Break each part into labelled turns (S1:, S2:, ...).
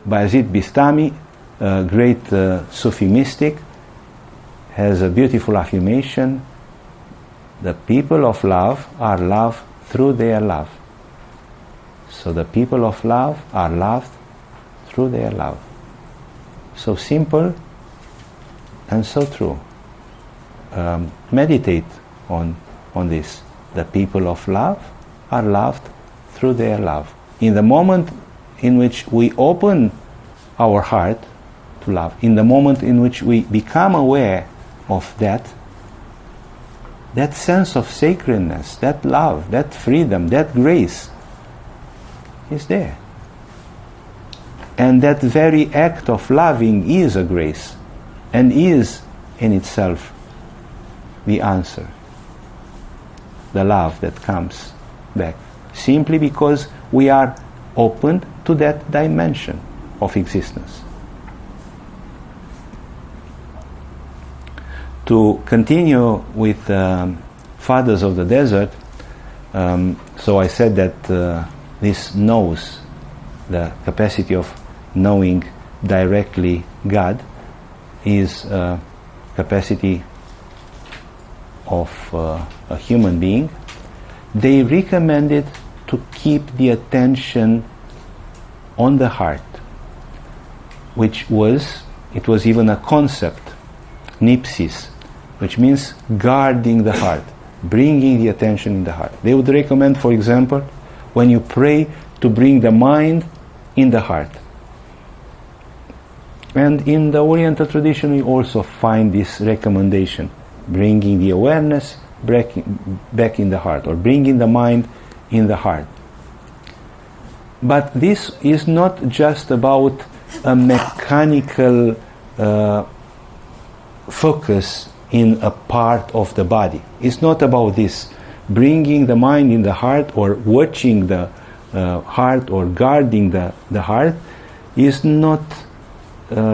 S1: Bayezid Bistami, a great Sufi mystic, has a beautiful affirmation: the people of love are loved through their love. So the people of love are loved through their love. So simple and so true. Meditate on this. The people of love are loved through their love. In the moment in which we open our heart to love, in the moment in which we become aware of that sense of sacredness, that love, that freedom, that grace is there. And that very act of loving is a grace and is in itself the answer, the love that comes back, simply because we are opened to that dimension of existence. To continue with Fathers of the Desert, so I said that this knows, the capacity of knowing directly God, is a capacity of a human being. They recommended to keep the attention on the heart, it was even a concept, nipsis, which means guarding the heart, bringing the attention in the heart. They would recommend, for example, when you pray, to bring the mind in the heart. And in the Oriental tradition we also find this recommendation, bringing the awareness back in the heart, or bringing the mind in the heart. But this is not just about a mechanical focus in a part of the body. It's not about this. Bringing the mind in the heart, or watching the heart, or guarding the heart, is not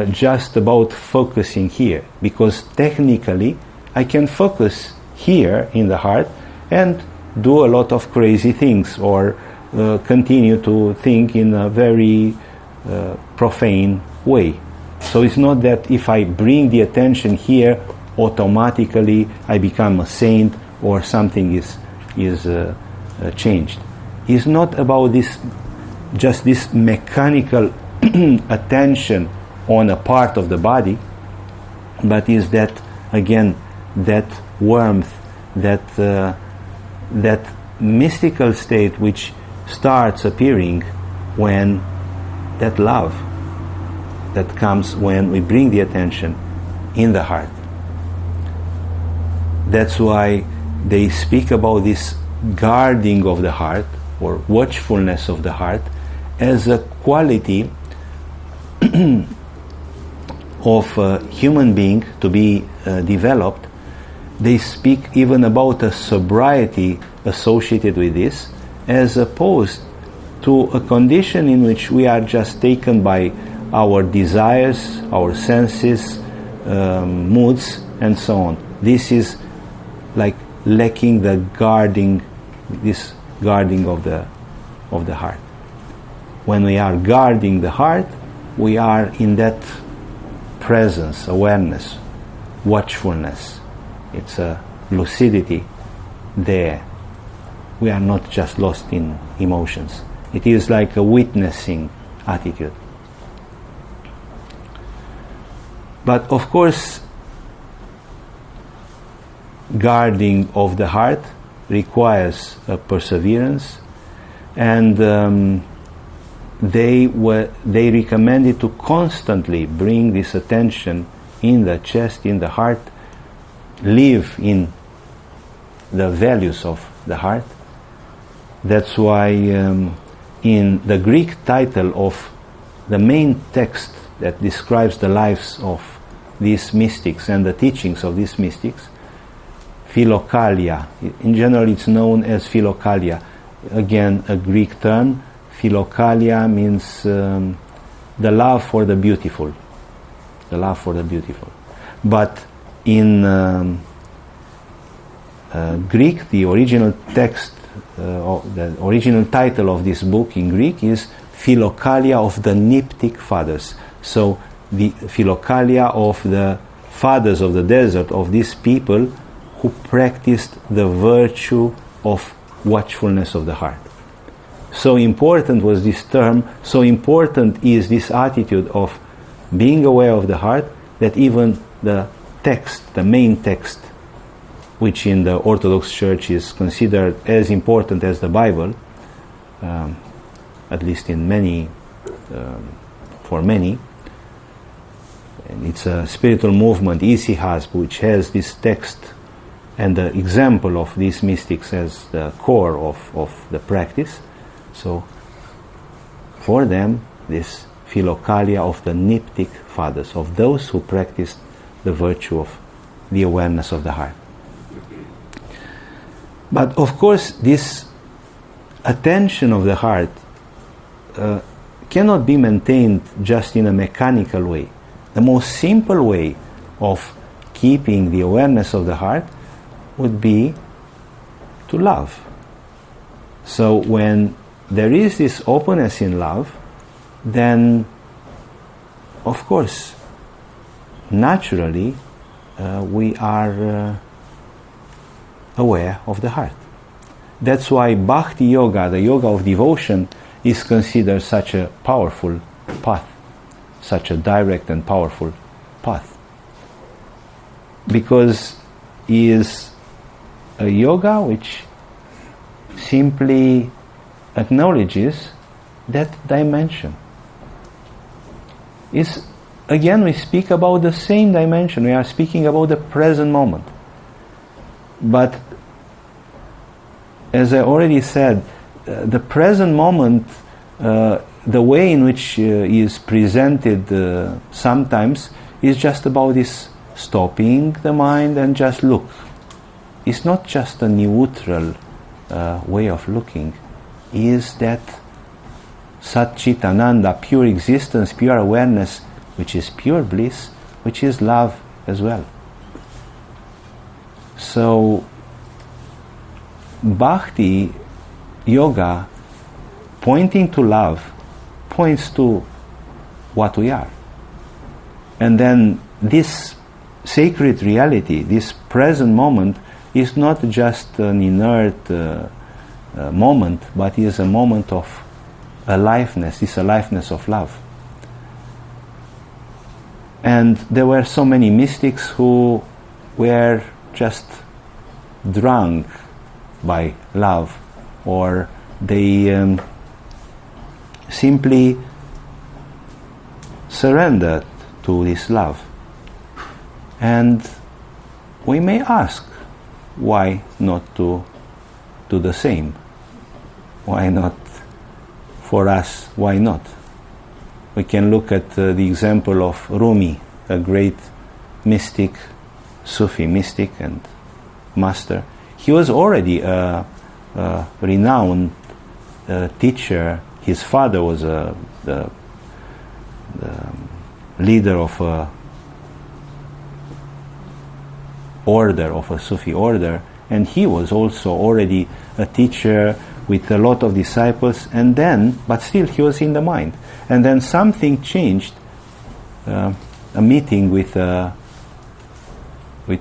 S1: just about focusing here, because technically I can focus here in the heart and do a lot of crazy things, or continue to think in a very profane way. So it's not that if I bring the attention here, automatically I become a saint or something is changed. It's not about this, just this mechanical attention on a part of the body, but is that, again, that warmth, that mystical state which starts appearing when that love that comes when we bring the attention in the heart. That's why they speak about this guarding of the heart, or watchfulness of the heart, as a quality of a human being to be developed. They speak even about a sobriety associated with this, as opposed to a condition in which we are just taken by our desires, our senses, moods, and so on. This is like lacking the guarding, this guarding of the heart. When we are guarding the heart, we are in that presence, awareness, watchfulness. It's a lucidity there. We are not just lost in emotions. It is like a witnessing attitude. But of course, guarding of the heart requires a perseverance, and they recommended to constantly bring this attention in the chest, in the heart, live in the values of the heart. That's why in the Greek title of the main text that describes the lives of these mystics and the teachings of these mystics, Silicalia, in general it's known as Silicalia, again a Greek term. Silicalia means the love for the beautiful, the love for the beautiful. But in Greek, the original text, the original title of this book in Greek is Silicalia of the Niptic fathers. So the Silicalia of the fathers of the desert, of these people who practiced the virtue of watchfulness of the heart. So important was this term, so important is this attitude of being aware of the heart, that even the text, the main text, which in the Orthodox Church is considered as important as the Bible, at least in many, for many, and it's a spiritual movement, Isihas, which has this text and the example of these mystics as the core of the practice. So for them, this Silicalia of the Niptic fathers, of those who practiced the virtue of the awareness of the heart. But of course, this attention of the heart cannot be maintained just in a mechanical way. The most simple way of keeping the awareness of the heart would be to love. So when there is this openness in love, then of course, naturally, we are aware of the heart. That's why Bhakti Yoga, the yoga of devotion, is considered such a powerful path, such a direct and powerful path. Because it is a yoga which simply acknowledges that dimension. Again, we speak about the same dimension. We are speaking about the present moment. But as I already said, the present moment, the way in which is presented sometimes is just about this stopping the mind and just look. It's not just a neutral way of looking. Is that Satchitananda, pure existence, pure awareness, which is pure bliss, which is love as well. So Bhakti Yoga, pointing to love, points to what we are. And then this sacred reality, this present moment, is not just an inert moment, but is a moment of aliveness, is aliveness of love. And there were so many mystics who were just drunk by love, or they simply surrendered to this love. And we may ask, why not to do the same? Why not for us? Why not? We can look at the example of Rumi, a great mystic, Sufi mystic and master. He was already a renowned teacher. His father was the leader of a order, of a Sufi order, and he was also already a teacher with a lot of disciples, and then, but still he was in the mind. And then something changed, a meeting with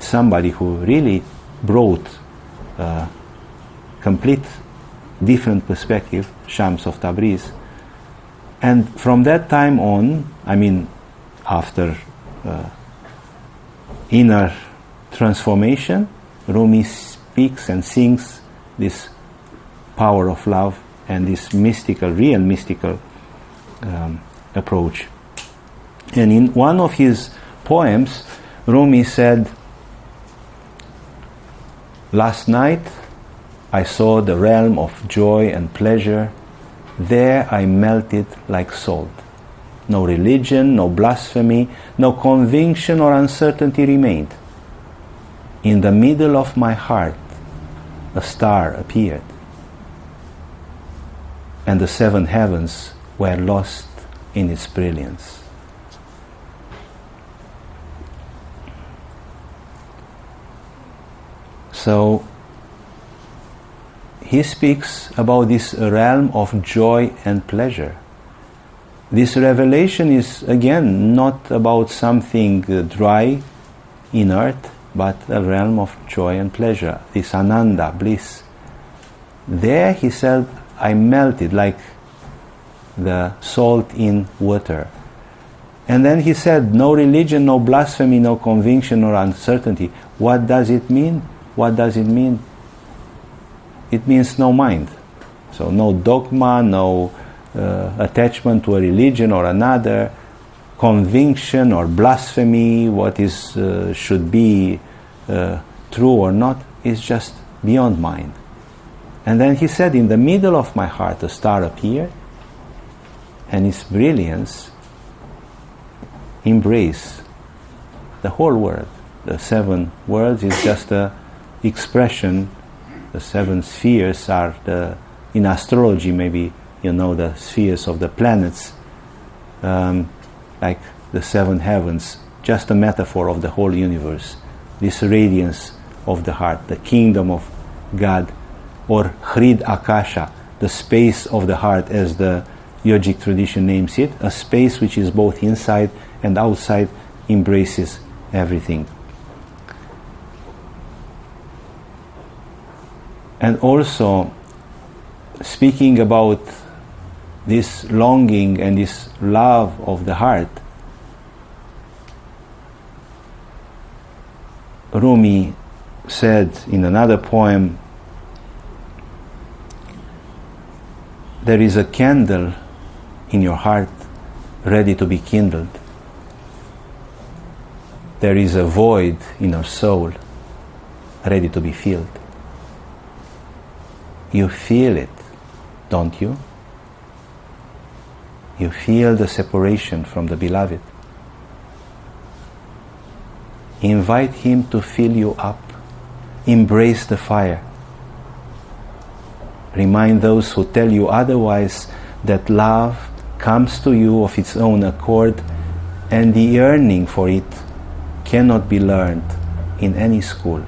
S1: somebody who really brought a complete different perspective, Shams of Tabriz. And from that time on, I mean, after inner transformation, Rumi speaks and sings this power of love and this mystical, real mystical approach. And in one of his poems, Rumi said, "Last night I saw the realm of joy and pleasure. There I melted like salt. No religion, no blasphemy, no conviction or uncertainty remained. In the middle of my heart, a star appeared, and the seven heavens were lost in its brilliance." So he speaks about this realm of joy and pleasure. this revelation is again not about something dry, inert, but a realm of joy and pleasure, this ananda, bliss. There he said, I melted like the salt in water. And then he said, no religion, no blasphemy, no conviction or uncertainty. What does it mean? What does it mean? It means no mind. So no dogma, no attachment to a religion or another, conviction or blasphemy, what is should be true or not, is just beyond mind. And then he said, in the middle of my heart a star appeared, and its brilliance embraced the whole world. The 7 worlds is just a expression. The 7 spheres are in astrology, maybe you know the spheres of the planets, like the 7 heavens, just a metaphor of the whole universe. This radiance of the heart, the kingdom of God, or Hridakasha, the space of the heart, as the yogic tradition names it, a space which is both inside and outside, embraces everything. And also, speaking about this longing and this love of the heart, Rumi said in another poem, there is a candle in your heart ready to be kindled. There is a void in your soul ready to be filled. You feel it, don't you? You feel the separation from the beloved. Invite him to fill you up. Embrace the fire. Remind those who tell you otherwise that love comes to you of its own accord, and the yearning for it cannot be learned in any school.